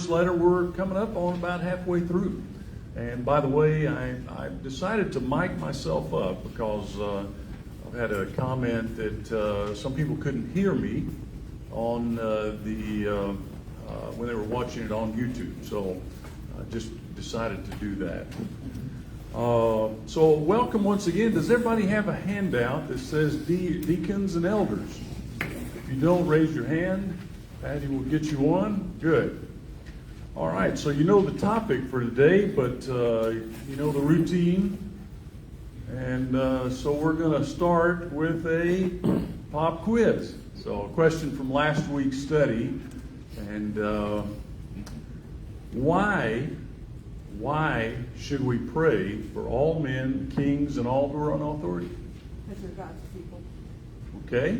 letter, we're coming up on about halfway through. And by the way, I decided to mic myself up because I've had a comment that some people couldn't hear me on when they were watching it on YouTube. So I just decided to do that. So welcome once again. Does everybody have a handout that says Deacons and Elders? If you don't, raise your hand. Patty will get you one. Good. All right, so you know the topic for today, but you know the routine. And so we're going to start with a pop quiz. So a question from last week's study. And why should we pray for all men, kings, and all who are on authority? Because they're God's people. Okay,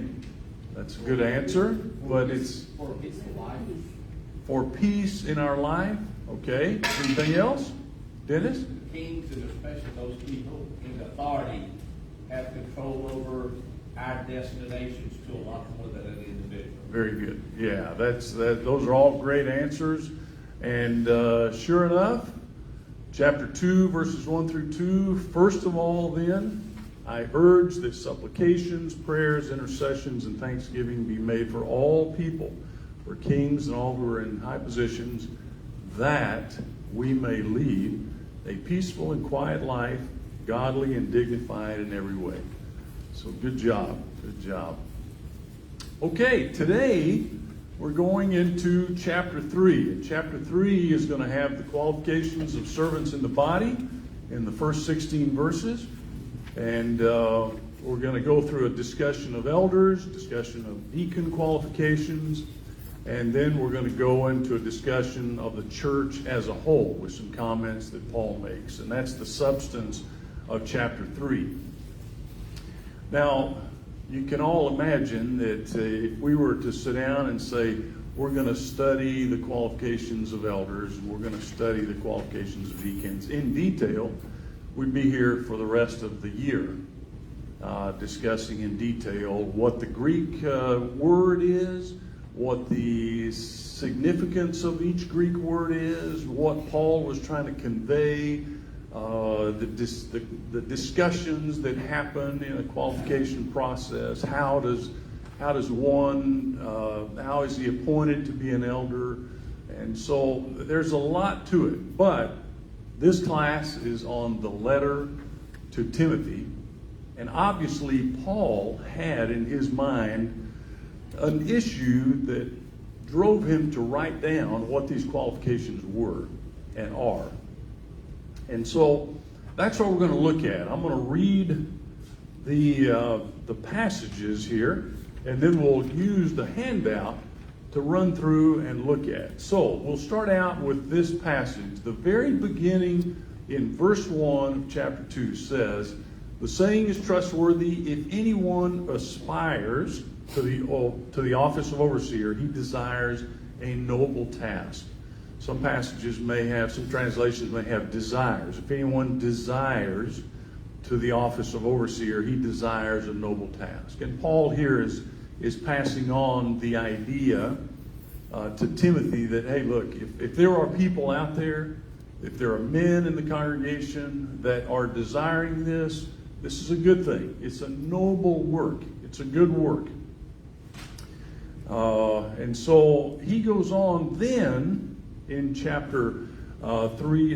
that's a good answer, but it's for peace in life. For peace in our life. Okay, anything else? Dennis? Kings, and especially those people in authority, have control over our destinations to a lot more than an individual. Very good. Yeah, those are all great answers. And sure enough, chapter 2, verses 1 through 2, first of all then, I urge that supplications, prayers, intercessions, and thanksgiving be made for all people, for kings and all who are in high positions, that we may lead a peaceful and quiet life, godly and dignified in every way. So good job. Good job. Okay, today we're going into chapter 3. And chapter 3 is going to have the qualifications of servants in the body in the first 16 verses. And we're going to go through a discussion of elders, discussion of deacon qualifications, and then we're going to go into a discussion of the church as a whole with some comments that Paul makes. And that's the substance of chapter 3. Now, you can all imagine that if we were to sit down and say, we're going to study the qualifications of elders, and we're going to study the qualifications of deacons in detail, we'd be here for the rest of the year, discussing in detail what the Greek word is, what the significance of each Greek word is, what Paul was trying to convey, the discussions that happen in a qualification process. How is he appointed to be an elder? And so there's a lot to it. But this class is on the letter to Timothy. And obviously Paul had in his mind an issue that drove him to write down what these qualifications were and are. And so that's what we're going to look at. I'm going to read the passages here, and then we'll use the handout to run through and look at. So we'll start out with this passage. The very beginning in verse 1 of chapter 2 says, "The saying is trustworthy, if anyone aspires to the office of overseer, he desires a noble task." Some passages may have, some translations may have desires. If anyone desires to the office of overseer, he desires a noble task. And Paul here is passing on the idea to Timothy that, hey, look, if there are people out there, if there are men in the congregation that are desiring this is a good thing. It's a noble work. It's a good work. And so he goes on then in chapter 3,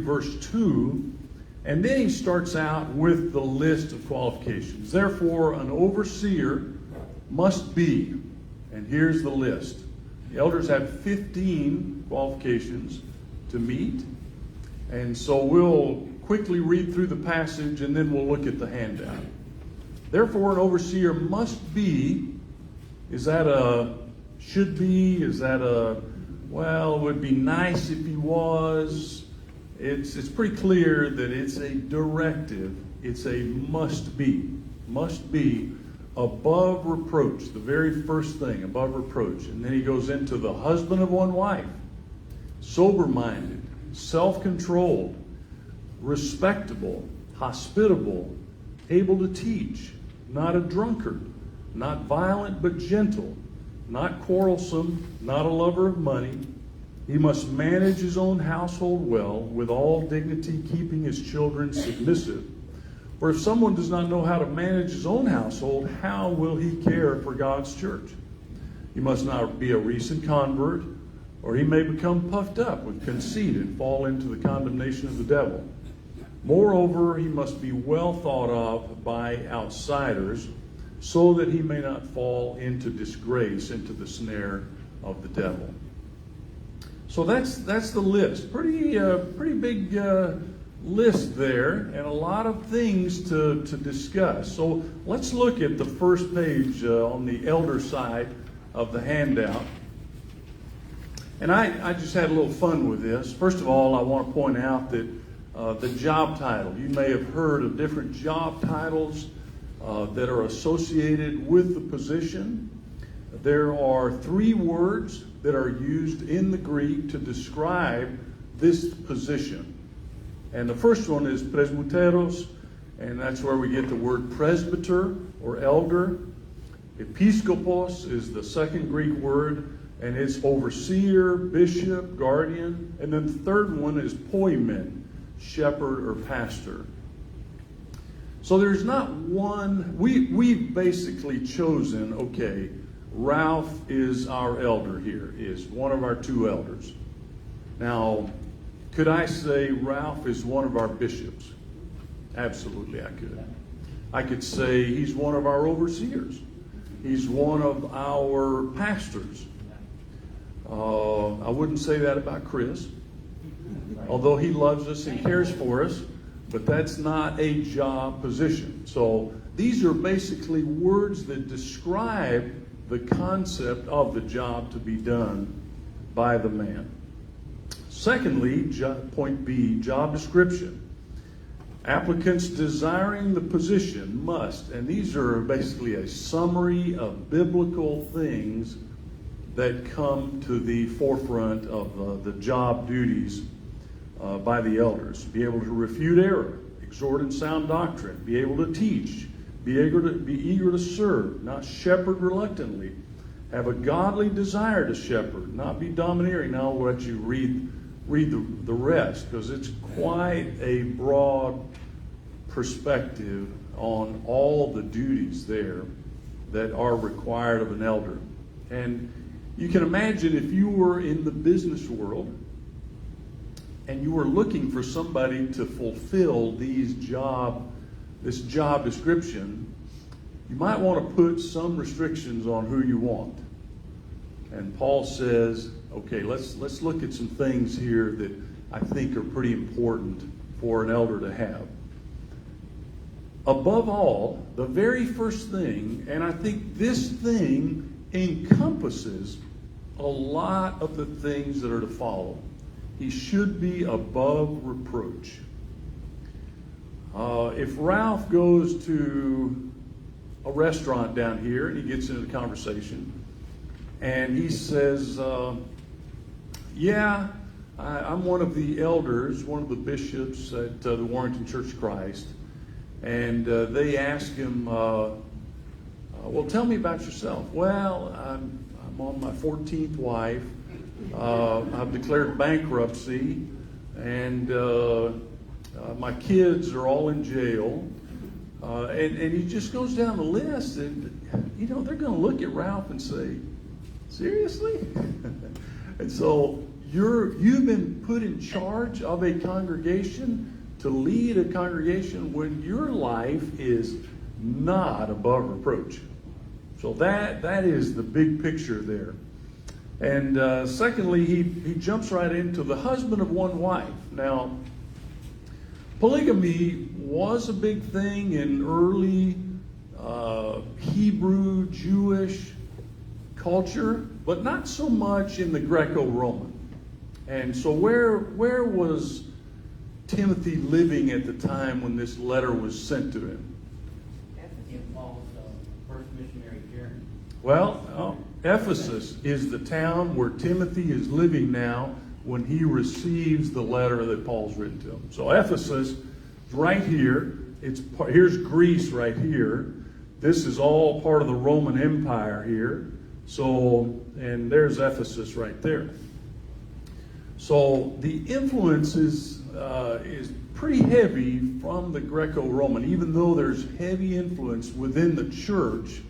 verse 2, and then he starts out with the list of qualifications. Therefore, an overseer must be, and here's the list. The elders have 15 qualifications to meet, and so we'll quickly read through the passage, and then we'll look at the handout. Therefore, an overseer must be. Is that a should be? Is that a, well, it would be nice if he was? It's pretty clear that it's a directive. It's a must be. Must be above reproach. The very first thing, above reproach. And then he goes into the husband of one wife, sober-minded, self-controlled, respectable, hospitable, able to teach, not a drunkard, not violent but gentle, not quarrelsome, not a lover of money, He must manage his own household well, with all dignity, keeping his children submissive. For if someone does not know how to manage his own household, how will he care for God's church? He must not be a recent convert, or he may become puffed up with conceit and fall into the condemnation of the devil. Moreover, he must be well thought of by outsiders, so that he may not fall into disgrace, into the snare of the devil. So that's the list. Pretty big list there, and a lot of things to discuss. So let's look at the first page on the elder side of the handout. And I just had a little fun with this. First of all, I want to point out that the job title. You may have heard of different job titles that are associated with the position. There are 3 words that are used in the Greek to describe this position. And the first one is presbyteros, and that's where we get the word presbyter or elder. Episkopos is the second Greek word, and it's overseer, bishop, guardian. And then the third one is poimen, shepherd or pastor. So there's not one. We've basically chosen, okay, Ralph is our elder here, is one of our 2 elders. Now, could I say Ralph is one of our bishops? Absolutely, I could. I could say he's one of our overseers. He's one of our pastors. I wouldn't say that about Chris, although he loves us and cares for us, but that's not a job position. So these are basically words that describe the concept of the job to be done by the man. Secondly, point B, job description. Applicants desiring the position must, and these are basically a summary of biblical things that come to the forefront of the job duties by the elders. Be able to refute error, exhort in sound doctrine, be able to teach, be eager to serve, not shepherd reluctantly, have a godly desire to shepherd, not be domineering. Now I'll let you read the rest, because it's quite a broad perspective on all the duties there that are required of an elder. And you can imagine if you were in the business world and you were looking for somebody to fulfill this job description, you might want to put some restrictions on who you want. And Paul says, okay, let's look at some things here that I think are pretty important for an elder to have. Above all, the very first thing, and I think this thing encompasses a lot of the things that are to follow. He should be above reproach. If Ralph goes to a restaurant down here and he gets into the conversation and he says, I'm one of the elders, one of the bishops at the Warrington Church of Christ, and they ask him, well, tell me about yourself. Well, I'm on my 14th wife. I've declared bankruptcy, and my kids are all in jail. And he just goes down the list, and they're going to look at Ralph and say, seriously? And so you've been put in charge of a congregation to lead a congregation when your life is not above reproach. So that is the big picture there. And secondly, he jumps right into the husband of one wife. Now, polygamy was a big thing in early Hebrew Jewish culture, but not so much in the Greco-Roman. And so where was Timothy living at the time when this letter was sent to him? In Paul's first missionary journey. Well, Ephesus is the town where Timothy is living now when he receives the letter that Paul's written to him. So Ephesus is right here. Here's Greece right here. This is all part of the Roman Empire here. So, and there's Ephesus right there. So the influence is pretty heavy from the Greco-Roman, even though there's heavy influence within the church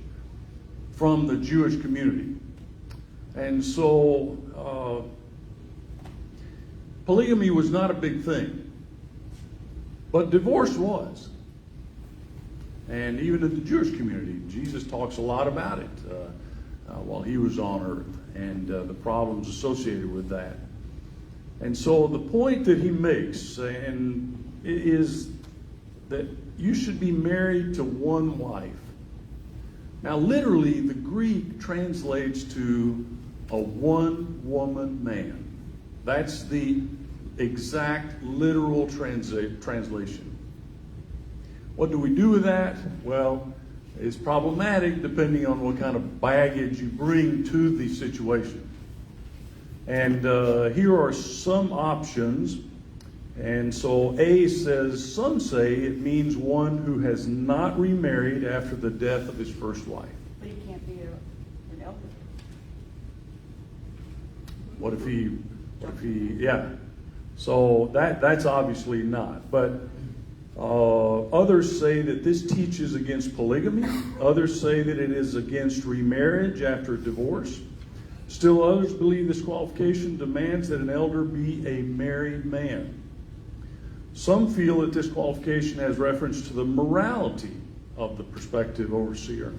from the Jewish community. And so polygamy was not a big thing, but divorce was. And even in the Jewish community, Jesus talks a lot about it while he was on earth, and the problems associated with that. And so the point that he makes is that you should be married to one wife. Now, literally, the Greek translates to a one-woman man. That's the exact literal translation. What do we do with that? Well, it's problematic depending on what kind of baggage you bring to the situation. And here are some options. And so A says, some say it means one who has not remarried after the death of his first wife. But he can't be an elder. What if he, yeah. So that's obviously not. But others say that this teaches against polygamy. Others say that it is against remarriage after a divorce. Still others believe this qualification demands that an elder be a married man. Some feel that this qualification has reference to the morality of the prospective overseer.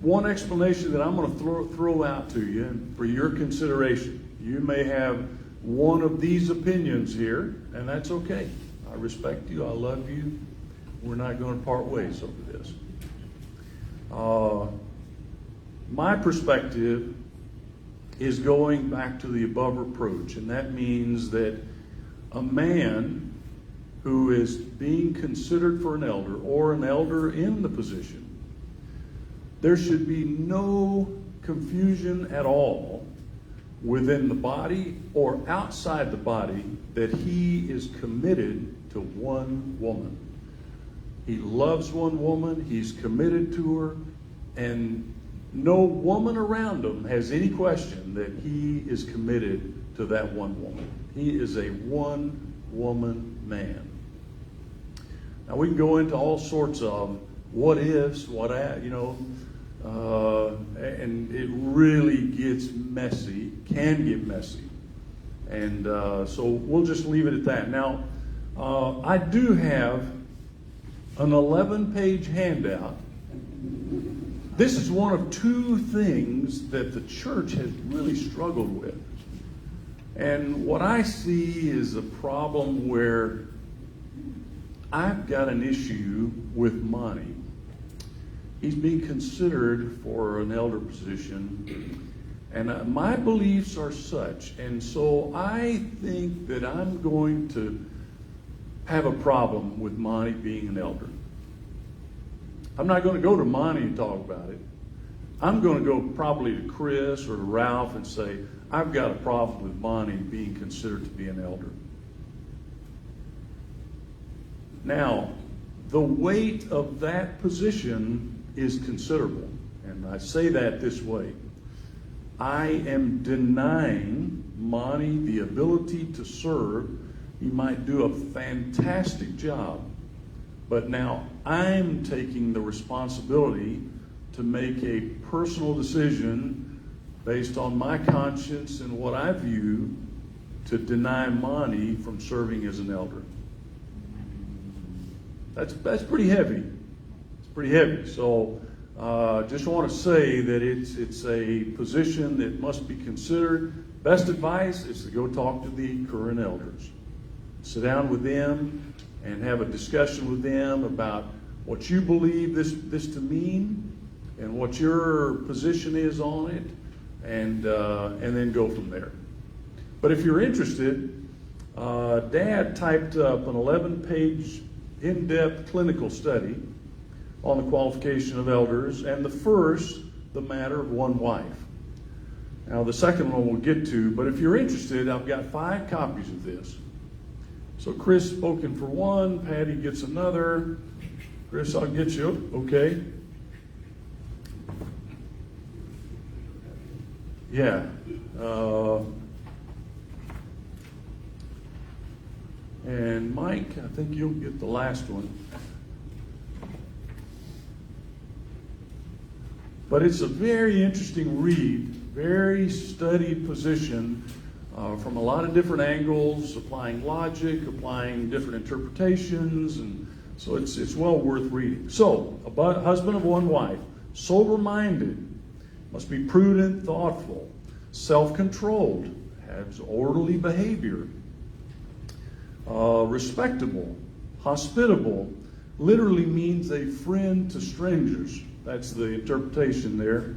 One explanation that I'm going to throw out to you and for your consideration. You may have one of these opinions here, and that's okay. I respect you. I love you. We're not going to part ways over this. My perspective is going back to the above approach, and that means that a man who is being considered for an elder or an elder in the position, there should be no confusion at all within the body or outside the body that he is committed to one woman. He loves one woman, he's committed to her, and no woman around him has any question that he is committed to that one woman. He is a one-woman man. Now we can go into all sorts of what ifs, and it really gets messy, can get messy. And so we'll just leave it at that. Now, I do have an 11-page handout. This is one of two things that the church has really struggled with. And what I see is a problem where I've got an issue with Monty. He's being considered for an elder position, and my beliefs are such, and so I think that I'm going to have a problem with Monty being an elder. I'm not going to go to Monty and talk about it. I'm going to go probably to Chris or to Ralph and say, I've got a problem with Monty being considered to be an elder. Now, the weight of that position is considerable. And I say that this way. I am denying Monty the ability to serve. He might do a fantastic job. But now I'm taking the responsibility to make a personal decision based on my conscience and what I view to deny Monty from serving as an elder. That's pretty heavy. It's pretty heavy. So just want to say that it's a position that must be considered. Best advice is to go talk to the current elders. Sit down with them and have a discussion with them about what you believe this to mean and what your position is on it, and then go from there. But if you're interested, Dad typed up an 11-page in-depth clinical study on the qualification of elders, and the first, the matter of one wife. Now the second one we'll get to, but if you're interested, I've got 5 copies of this. So Chris spoken for one, Patty gets another. Chris, I'll get you, okay? Yeah. And Mike, I think you'll get the last one. But it's a very interesting read, very studied position from a lot of different angles, applying logic, applying different interpretations, and so it's well worth reading. So, a husband of one wife, sober-minded, must be prudent, thoughtful, self-controlled, has orderly behavior, respectable, hospitable, literally means a friend to strangers. That's the interpretation there.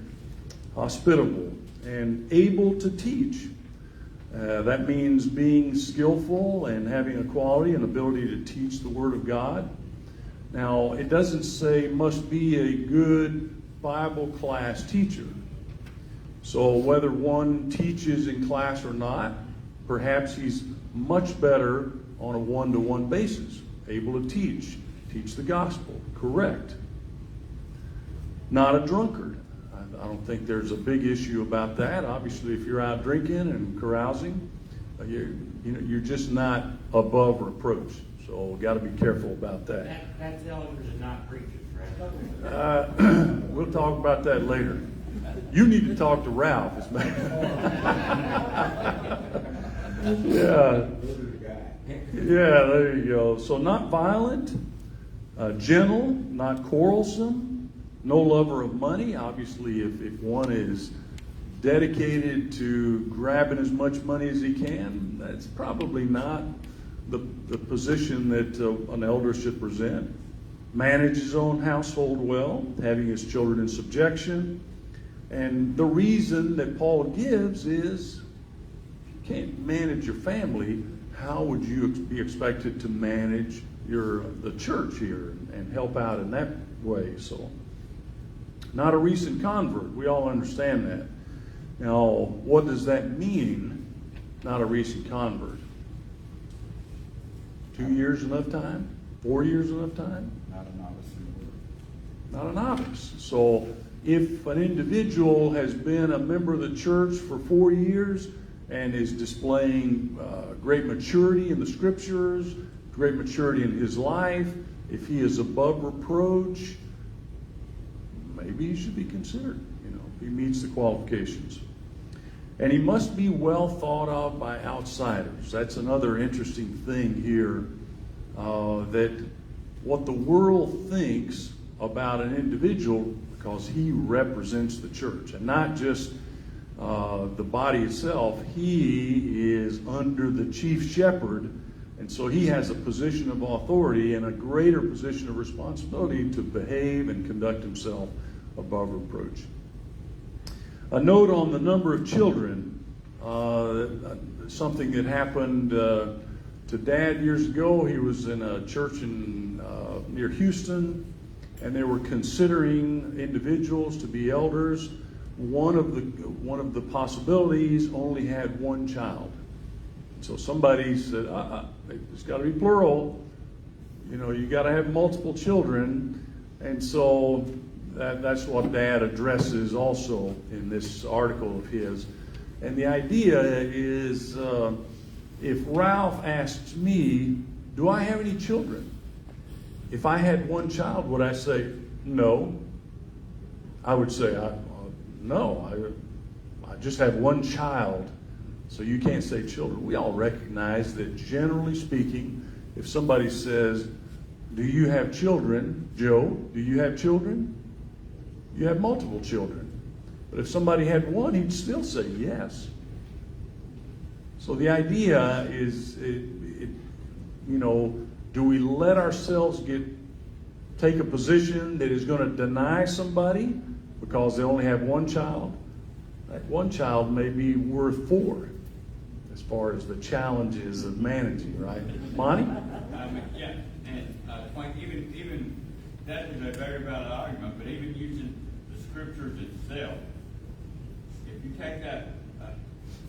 Hospitable and able to teach. That means being skillful and having a quality and ability to teach the Word of God. Now, it doesn't say must be a good Bible class teacher. So whether one teaches in class or not, perhaps he's much better on a one-to-one basis, able to teach the gospel, correct. Not a drunkard. I don't think there's a big issue about that. Obviously, if you're out drinking and carousing, you're just not above reproach. So got to be careful about that. That's elders and not preachers, right? We'll talk about that later. You need to talk to Ralph. Yeah, there you go. So not violent, gentle, not quarrelsome, no lover of money. Obviously, if one is dedicated to grabbing as much money as he can, that's probably not the position that an elder should present. Manage his own household well, having his children in subjection. And the reason that Paul gives is, if you can't manage your family, how would you be expected to manage the church here and help out in that way? So, not a recent convert. We all understand that. Now, what does that mean, not a recent convert? 2 years enough time? 4 years enough time? Not a novice in the Word. Not a novice. So if an individual has been a member of the church for 4 years and is displaying great maturity in the scriptures, great maturity in his life, if he is above reproach, maybe he should be considered, if he meets the qualifications. And he must be well thought of by outsiders. That's another interesting thing here, that what the world thinks about an individual, because he represents the church, and not just the body itself. He is under the chief shepherd, and so he has a position of authority and a greater position of responsibility to behave and conduct himself above reproach. A note on the number of children, something that happened to Dad years ago. He was in a church near Houston, and they were considering individuals to be elders. One of the possibilities only had one child. So somebody said, it's got to be plural. You got to have multiple children. And so that's what Dad addresses also in this article of his. And the idea is, if Ralph asks me, do I have any children? If I had one child, would I say no? I would say, no, I just have one child, so you can't say children. We all recognize that generally speaking, if somebody says, do you have children? Joe, do you have children? You have multiple children. But if somebody had one, he'd still say yes. So the idea is, do we let ourselves take a position that is going to deny somebody because they only have one child? That one child may be worth four as far as the challenges of managing, right? Monty? Yeah, and Twayne, even that is a very valid argument, but even using the scriptures itself, if you take that,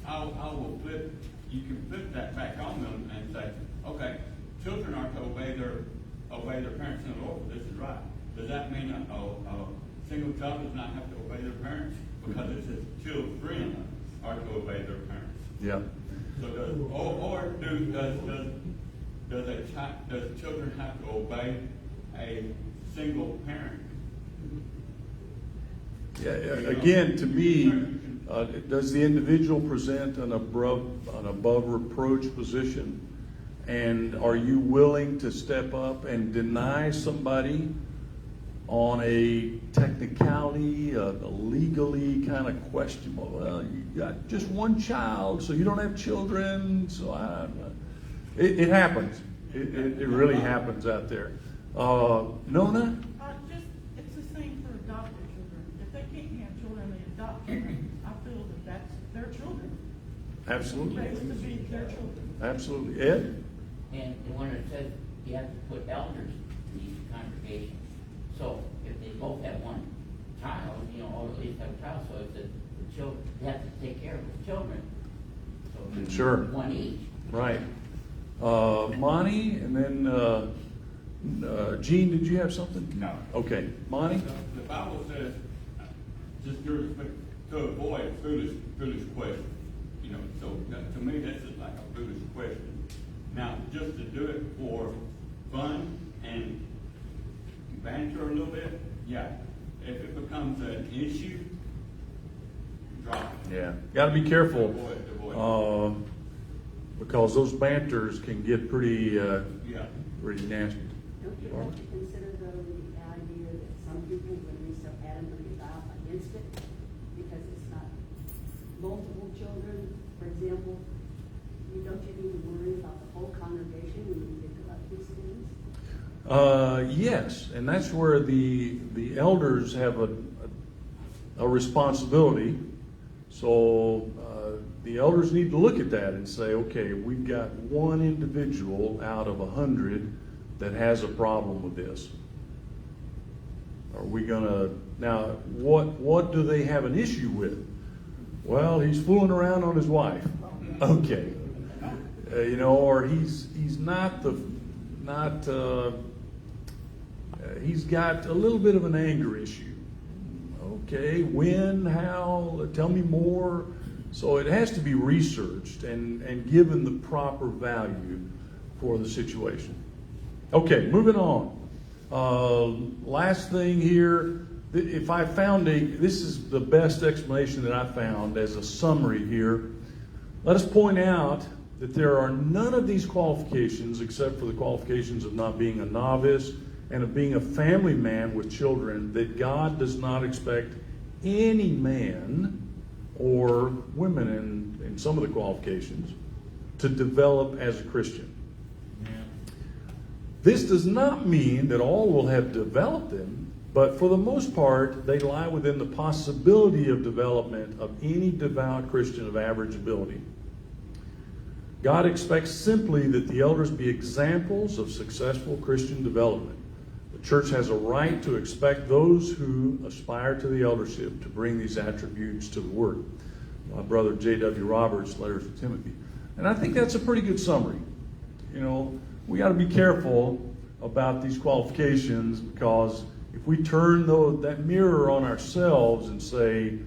I will flip, you can flip that back on them and say, okay, children are to obey their parents in the Lord. This is right. Does that mean a single child does not have to obey their parents? Because it says children are to obey their parents. Yeah. So does does children have to obey a single parent? Yeah, again, to me, does the individual present an above reproach position? And are you willing to step up and deny somebody on a technicality, a legally kind of question? Well, you got just one child, so you don't have children. So it happens. It really happens out there. Nona? It's the same for adopted children. If they can't have children, they adopt children. I feel that that's their children. Absolutely. Raised to be their children. Absolutely. Ed? And when it says you have to put elders in these congregations, so if they both have one child, or at least have a child, so if the children, they have to take care of the children. So Sure. one each. Right. Monty, and then Gene, did you have something? No. Okay. Monty? The Bible says, just to avoid foolish questions. So to me, that's just like a foolish question. Now, just to do it for fun and banter a little bit, yeah. If it becomes an issue, drop it. Yeah. Got to be careful. Avoid. Because those banters can get pretty pretty nasty. Don't you have to consider though the idea that some people would be so adamantly against it because it's not multiple children, for example? Don't you need to worry about the whole congregation when you think about these things? Yes, and that's where the elders have a responsibility. So the elders need to look at that and say, okay, we've got one individual out of 100 that has a problem with this. Are we gonna now? What do they have an issue with? Well, he's fooling around on his wife. Okay. Or he's he's got a little bit of an anger issue. Okay, when, how, tell me more. So it has to be researched and given the proper value for the situation. Okay, moving on. Last thing here, if I found this is the best explanation that I found as a summary here. Let us point out that there are none of these qualifications except for the qualifications of not being a novice and of being a family man with children, that God does not expect any man or women in some of the qualifications to develop as a Christian. This does not mean that all will have developed them, but for the most part, they lie within the possibility of development of any devout Christian of average ability. God expects simply that the elders be examples of successful Christian development. The church has a right to expect those who aspire to the eldership to bring these attributes to the work. My brother J.W. Roberts' letters to Timothy. And I think that's a pretty good summary. We got to be careful about these qualifications, because if we turn that mirror on ourselves and say,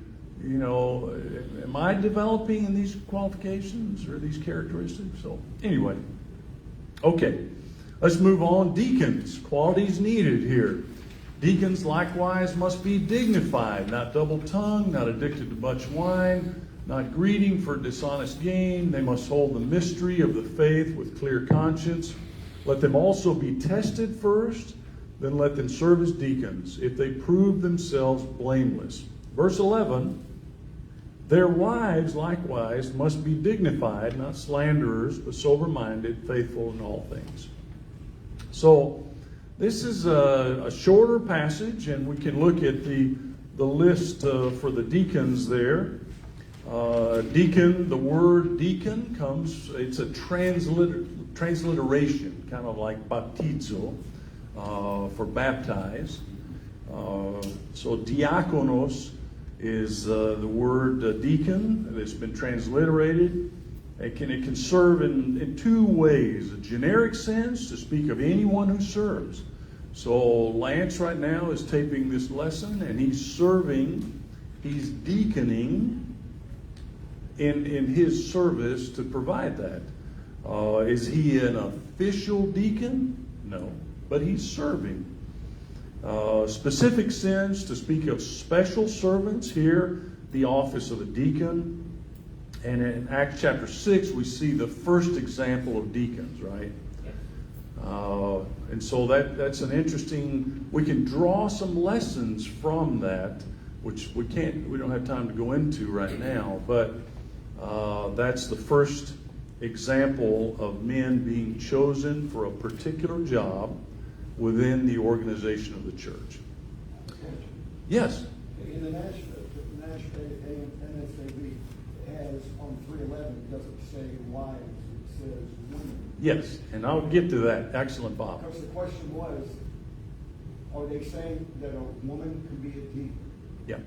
am I developing in these qualifications or these characteristics? So anyway, okay, let's move on. Deacons, qualities needed here. Deacons likewise must be dignified, not double-tongued, not addicted to much wine, not greeding for dishonest gain. They must hold the mystery of the faith with clear conscience. Let them also be tested first, then let them serve as deacons if they prove themselves blameless. Verse 11, their wives likewise must be dignified, not slanderers, but sober-minded, faithful in all things. So this is a shorter passage, and we can look at the list for the deacons there. Deacon, the word deacon it's a transliteration, kind of like baptizo, for baptize. So diakonos is the word deacon that's been transliterated. It can serve in two ways. A generic sense, to speak of anyone who serves. So Lance right now is taping this lesson, and he's deaconing in his service to provide that. Is he an official deacon? No, but he's serving. Specific sense, to speak of special servants here, the office of a deacon. And in Acts chapter 6, we see the first example of deacons, right? And so that's an interesting, we can draw some lessons from that, which we don't have time to go into right now, but that's the first example of men being chosen for a particular job within the organization of the church. Yes? In the NSAB, it has on 311, it doesn't say wives, it says women. Yes, and I'll get to that. Excellent, Bob. Because the question was, are they saying that a woman can be a deacon? Yeah,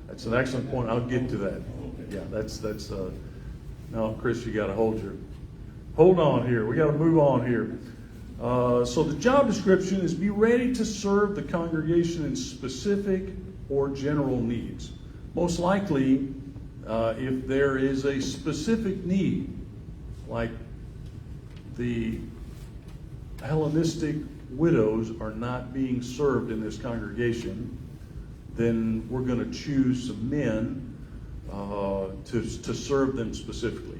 that's an excellent point. I'll get to that. Yeah, that's no, Chris, you got to hold on here. We got to move on here. So the job description is be ready to serve the congregation in specific or general needs. Most likely, if there is a specific need, like the Hellenistic widows are not being served in this congregation, then we're going to choose some men to serve them specifically.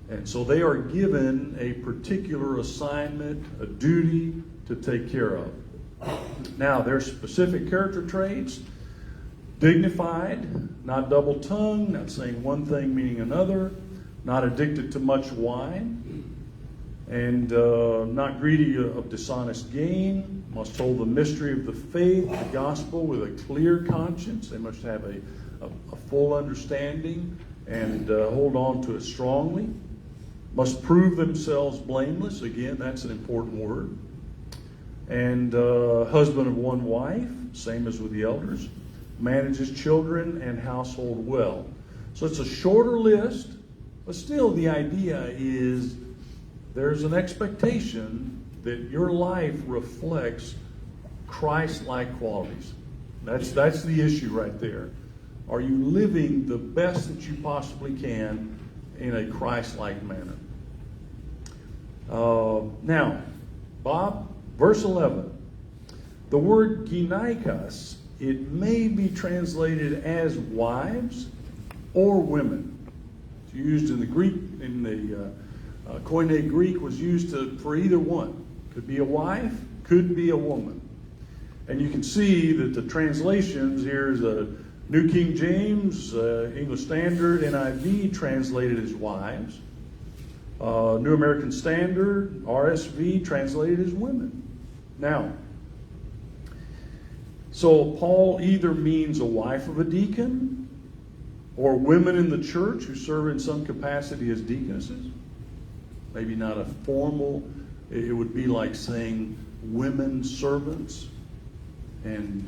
And so they are given a particular assignment, a duty to take care of. Now, there's specific character traits: dignified, not double-tongued, not saying one thing meaning another, not addicted to much wine, and not greedy of dishonest gain, must hold the mystery of the faith, the gospel, with a clear conscience. They must have a full understanding and hold on to it strongly. Must prove themselves blameless. Again, that's an important word. And husband of one wife, same as with the elders. Manages children and household well. So it's a shorter list, but still the idea is there's an expectation that your life reflects Christ-like qualities. That's the issue right there. Are you living the best that you possibly can in a Christ-like manner? Now, Bob, verse 11. The word gynaikas, it may be translated as wives or women. It's used in the Greek, in the Koine Greek was used for either one. Could be a wife, could be a woman. And you can see that the translations, here's a New King James, English Standard, NIV translated as wives. New American Standard, RSV translated as women. Now, so Paul either means a wife of a deacon or women in the church who serve in some capacity as deaconesses. Maybe not a formal, it would be like saying women servants. And,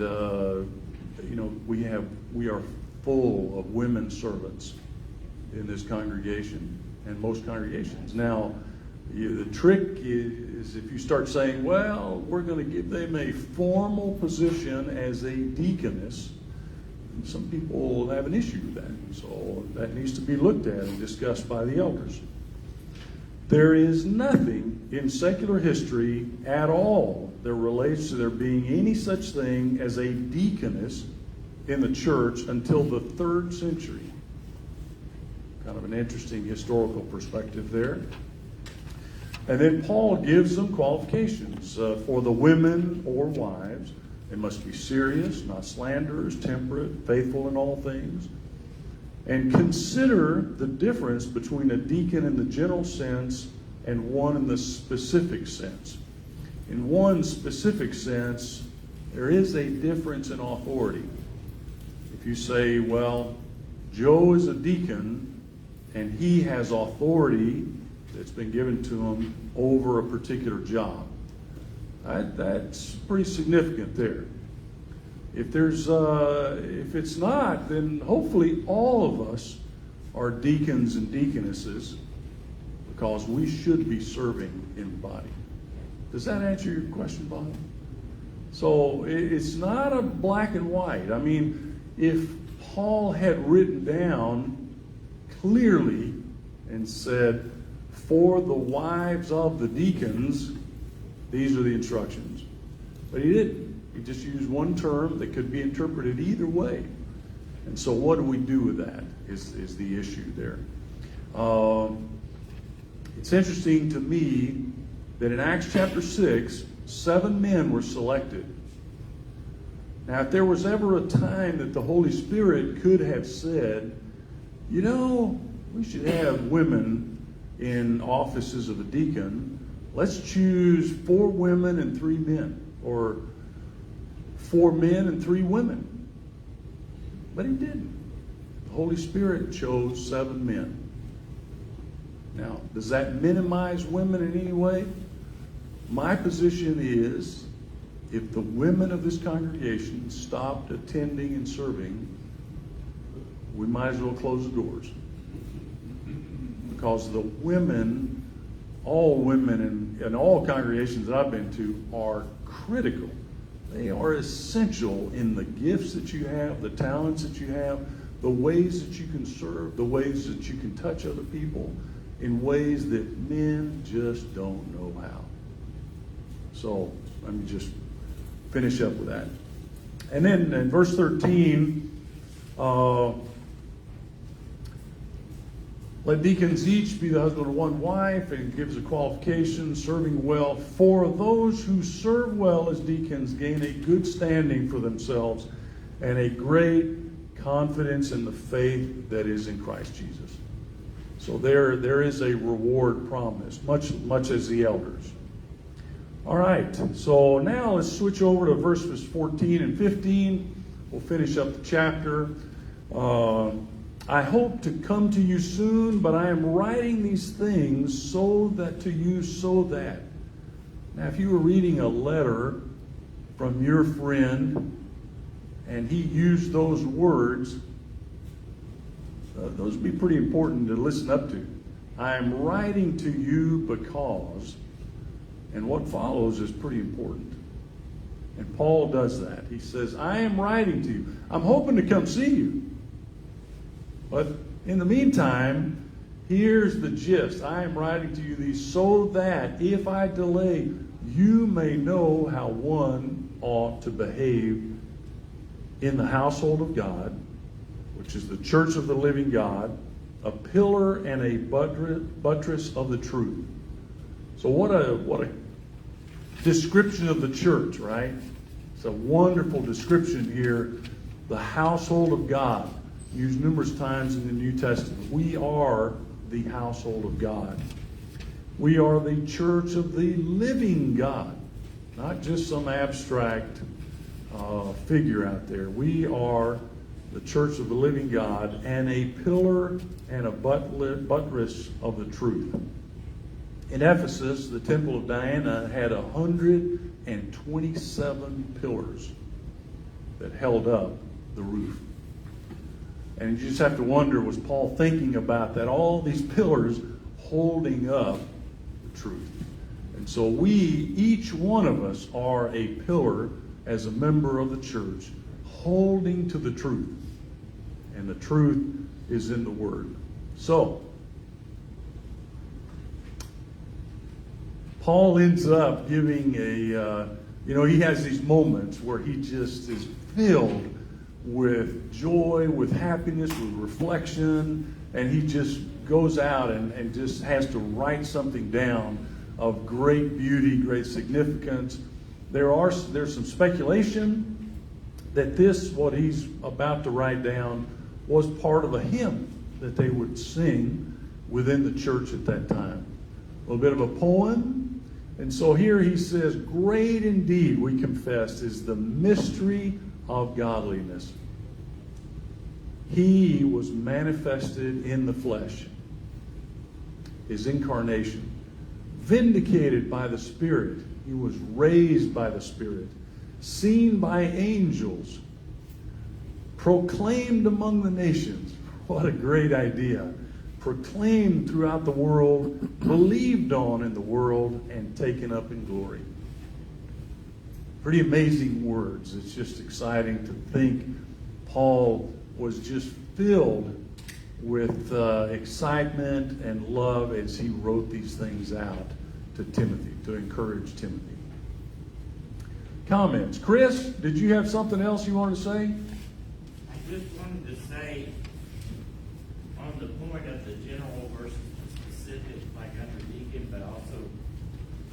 we are full of women servants in this congregation and most congregations. Now, the trick is if you start saying, well, we're going to give them a formal position as a deaconess, some people have an issue with that. So that needs to be looked at and discussed by the elders. There is nothing in secular history at all that relates to there being any such thing as a deaconess in the church until the 3rd century. Kind of an interesting historical perspective there. And then Paul gives them qualifications for the women or wives. They must be serious, not slanderers, temperate, faithful in all things. And consider the difference between a deacon in the general sense and one in the specific sense. In one specific sense, there is a difference in authority. If you say, well, Joe is a deacon and he has authority that's been given to him over a particular job, that's pretty significant there. If it's not, then hopefully all of us are deacons and deaconesses because we should be serving in the body. Does that answer your question, Bob? So it's not a black and white. I mean, if Paul had written down clearly and said, for the wives of the deacons, these are the instructions. But he didn't. He just used one term that could be interpreted either way. And so what do we do with that is the issue there. It's interesting to me that in Acts chapter 6, 7 men were selected. Now, if there was ever a time that the Holy Spirit could have said, you know, we should have women in offices of a deacon, let's choose 4 women and 3 men, or 4 men and 3 women. But he didn't. The Holy Spirit chose 7 men. Now, does that minimize women in any way? My position is, if the women of this congregation stopped attending and serving, we might as well close the doors. Because the women, all women in all congregations that I've been to, are critical. They are essential in the gifts that you have, the talents that you have, the ways that you can serve, the ways that you can touch other people in ways that men just don't know how. So let me just finish up with that. And then in verse 13, let deacons each be the husband of one wife, and gives a qualification, serving well. For those who serve well as deacons gain a good standing for themselves and a great confidence in the faith that is in Christ Jesus. So there is a reward promised, much as the elders. All right, so now let's switch over to verses 14 and 15. We'll finish up the chapter. I hope to come to you soon, but I am writing these things so that. Now, if you were reading a letter from your friend and he used those words, those would be pretty important to listen up to. I am writing to you because, and what follows is pretty important. And Paul does that. He says, I am writing to you. I'm hoping to come see you. But in the meantime, here's the gist. I am writing to you these so that if I delay, you may know how one ought to behave in the household of God, which is the church of the living God, a pillar and a buttress of the truth. So what a description of the church, right? It's a wonderful description here. The household of God, used numerous times in the New Testament. We are the household of God. We are the church of the living God, not just some abstract figure out there. We are the church of the living God, and a pillar and a buttress of the truth. In Ephesus, the temple of Diana had 127 pillars that held up the roof. And you just have to wonder, was Paul thinking about that? All these pillars holding up the truth. And so we, each one of us, are a pillar as a member of the church, holding to the truth. And the truth is in the Word. So, Paul ends up giving he has these moments where he just is filled with joy, with happiness, with reflection, and he just goes out and just has to write something down of great beauty, great significance. There's some speculation that what he's about to write down was part of a hymn that they would sing within the church at that time. A little bit of a poem. And so here he says, great indeed, we confess, is the mystery of godliness. He was manifested in the flesh, his incarnation, vindicated by the Spirit. He was raised by the Spirit, seen by angels, proclaimed among the nations. What a great idea. Proclaimed throughout the world, believed on in the world, and taken up in glory. Pretty amazing words. It's just exciting to think Paul was just filled with excitement and love as he wrote these things out to Timothy, to encourage Timothy. Comments? Chris, did you have something else you wanted to say? I just wanted to say, on the point of the general versus the specific, like under deacon, but also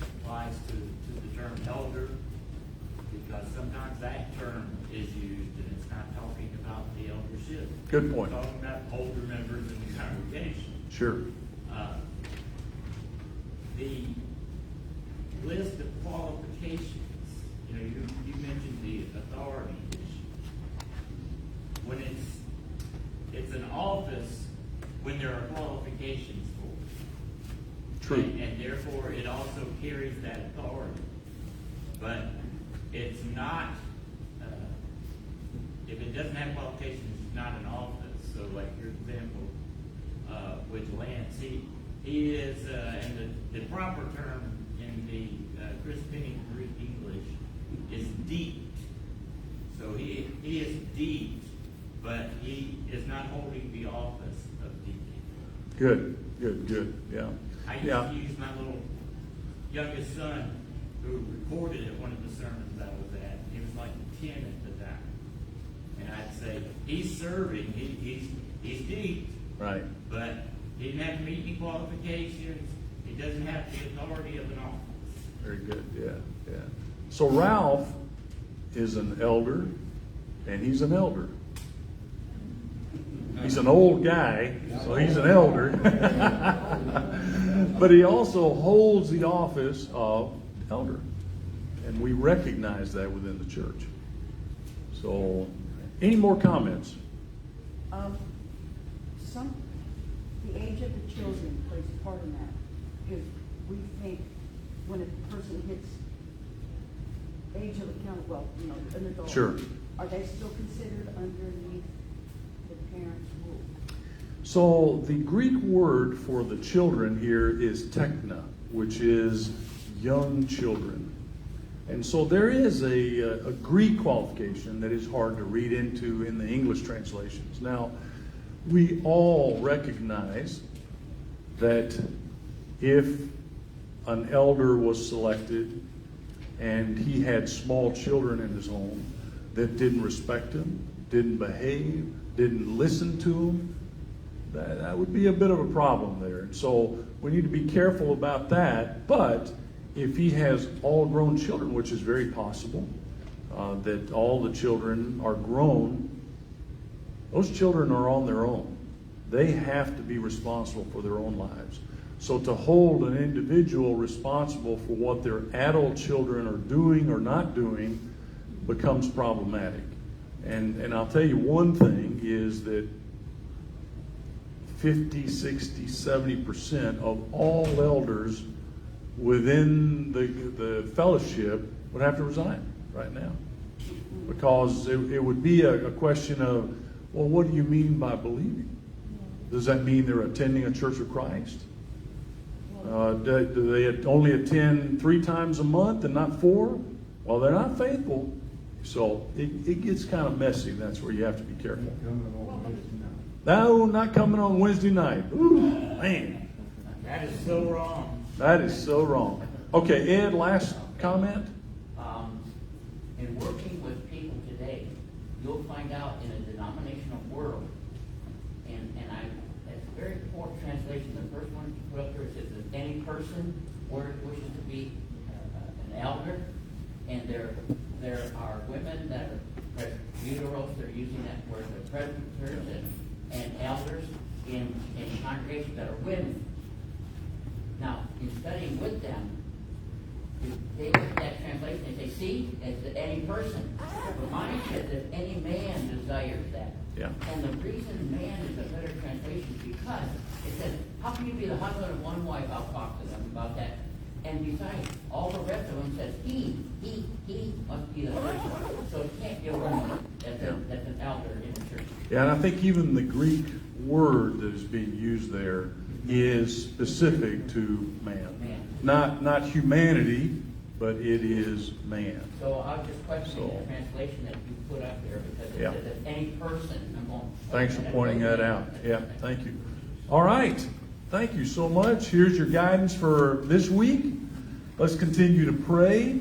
applies to the term elder, because sometimes that term is used and it's not talking about the eldership. Good point. It's talking about older members in the congregation. Sure. The list of qualifications, you know, you mentioned the authority issue. When it's an office, when there are qualifications for it. True. And therefore, it also carries that authority. But it's not, if it doesn't have qualifications, it's not an office. So like your example with Lance, he is, and the proper term in the Chris Penny Greek English is deep. So he is deep, but he is not holding the office of deacon. Good, yeah. I used to use my little youngest son, who recorded at one of the sermons I was at. He was like 10 at the time. And I'd say, he's serving, he's deep. Right. But he didn't have to meet any qualifications. He doesn't have the authority of an office. Very good, yeah. So Ralph is an elder, and he's an elder. He's an old guy, so he's an elder. But he also holds the office of elder. And we recognize that within the church. So, any more comments? The age of the children plays a part in that. Because we think when a person hits age of account, well, you know, an adult. Sure. Are they still considered underneath the parents' rule? So the Greek word for the children here is tekna, which is young children. And so there is a Greek qualification that is hard to read into in the English translations. Now, we all recognize that if an elder was selected and he had small children in his home that didn't respect him, didn't behave, didn't listen to him, that would be a bit of a problem there. So we need to be careful about that. But if he has all grown children, which is very possible, that all the children are grown, those children are on their own. They have to be responsible for their own lives. So to hold an individual responsible for what their adult children are doing or not doing becomes problematic. And I'll tell you one thing is that 50, 60, 70% of all elders within the fellowship would have to resign right now. Because it would be a question of, well, what do you mean by believing? Does that mean they're attending a Church of Christ? Do they only attend 3 times a month and not 4? Well, they're not faithful. So it gets kind of messy. That's where you have to be careful. No, not coming on Wednesday night. Ooh, man. That is so wrong. That is so wrong. Okay, Ed, last comment? In working with people today, you'll find out in a denominational world, and that's a very poor translation. The first one you put up there says that any person wishes to be an elder, and there are women that are presbyteros, they're using that word, the presbyters and elders in congregations that are women. Now, in studying with them, they look at that translation and say, see, it's any person. But mine says if any man desires that. Yeah. And the reason man is a better translation is because it says, how can you be the husband of one wife? I'll talk to them about that. And besides, all the rest of them says he must be the first. So it can't be a woman that's an elder in the church. Yeah, and I think even the Greek word that is being used there is specific to man. Not humanity, but it is man. So I was just questioning So- the translation that you put up there, because it Yeah. says that any person, I'm going. Thanks for pointing that out. Yeah, thank you. All right, thank you so much. Here's your guidance for this week. Let's continue to pray.